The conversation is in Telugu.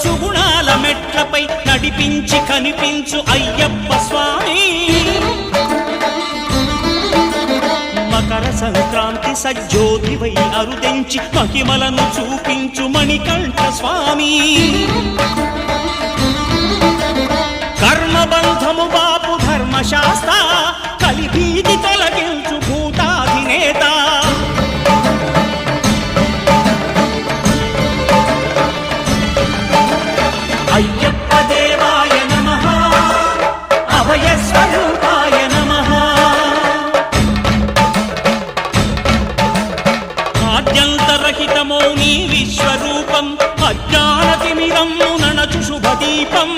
సుగుణాల మెట్లపై నడిపించి కనిపించు అయ్యప్ప స్వామి. మకర సంక్రాంతి సజ్జోతివై అరుదెంచి మహిమలను చూపించు మణికంఠ స్వామి. కర్మబంధము బాపు ధర్మశాస్త్ర కలిభీతి తొలగించు భూతాధినేత. అయ్యప్ప దేవాయ నమః అభయస్వరూపాయ నమః. ఆద్యంతరహితమో నీ విశ్వరూపం అజ్ఞానతిమిరము నణచు శుభదీపం.